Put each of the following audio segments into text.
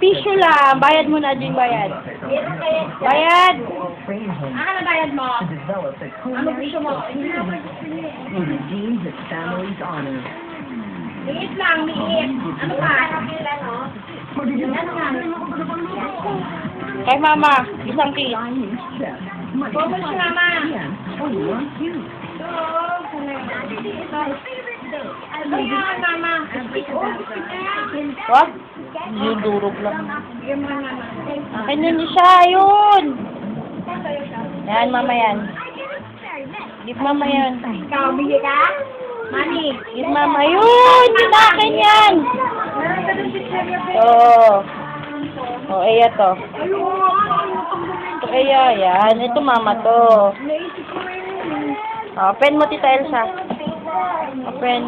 Tissue lang. Bayad mo na, Jing, bayad. Bayad! Ano na bayad mo? Ano gusto mo? Liit lang, liit. Ano pa? Kay mama, isang kiss. Bobo si mama. Ano yan, mama? What? Yung durog lang. Bigyan mo na, mama. Akin yun siya, yun. Yan, mama yan. Give mama yan. Ikaw, bigyan ka? Mani. Give mama yun. Yun akin yan. Oo. Oh, Eya to. Ito Eya, yan. Ito mama to. Open mo, Tita Elsa. Open.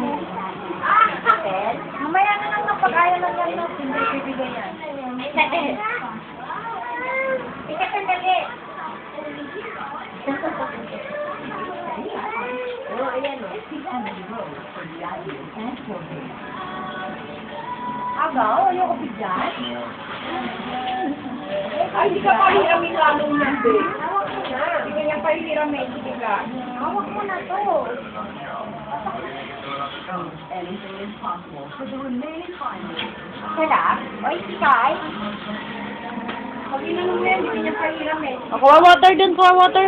Mamaya na lang napag-aya lang yan. Hindi bibigay yan. Ikatandali. Agaw, ayoko bigyan. Ay, hindi ka pahiramin lalong yan, be. Hawak mo na. Hindi ka niya pahiramin, hindi ka. Hawak mo na to. Sarap? Oy, sikay. Pag inanong mo yan, hindi niya pahiramin. Kuha water dun, kuha water.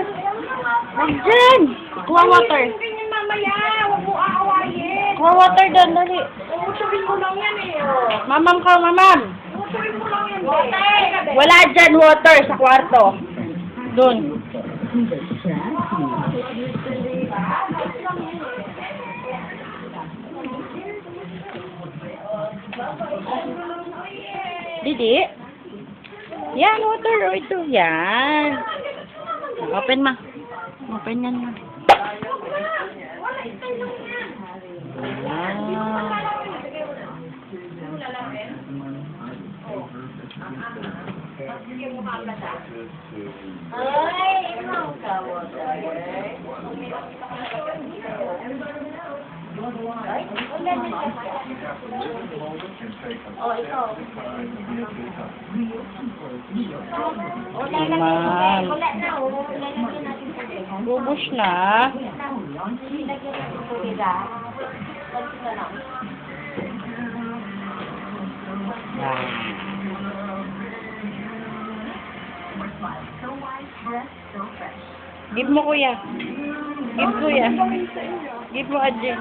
Diyan! Kuha water. Hindi niya mamaya. Huwag mo aawayin. Kuha water dun, dali. Uusurin mo lang yan eh. Oh. Mamam ka, mamam. Uusurin mo lang yan. Water! Wala dyan water sa kwarto. Dun. Didi? Yan, water. O, ito. Yan. Open ma. Open yan ma. Ay, ikaw ka, water. Oh, ikaw. Ma'am. Wala na, oh. Lalagyan natin sa tubig. Bubos na. Lagyan natin sa tubig, ah. Konti na lang. Give mo kuya. Give kuya. Give mo Adjen.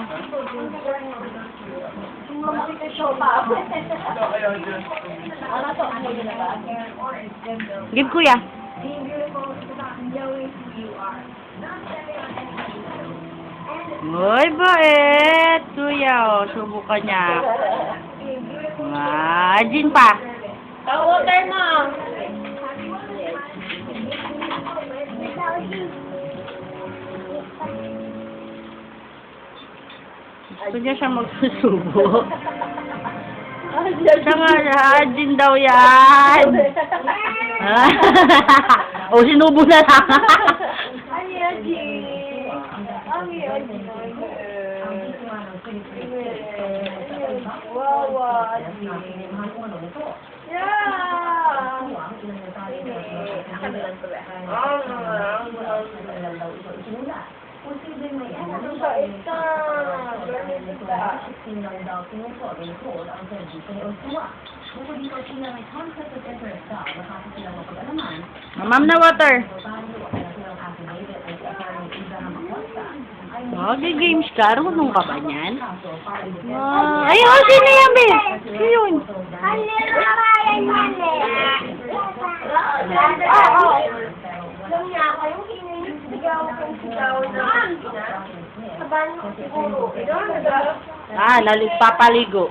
Give kuya. Uy, bait. Kuya, oh. Subukan niya. Adjen pa. Water mo. Gusto niya siya magsusubo. Siya nga, Adjen daw yan. O, sinubo na lang. Ay, Adjen. Ay, Adjen. Wow, Adjen. Yeah. Ma'am na water. Games ka? Runong ka ba niyan? Ay, oh, sino yan, be? Sino yun? Ah, papaligo.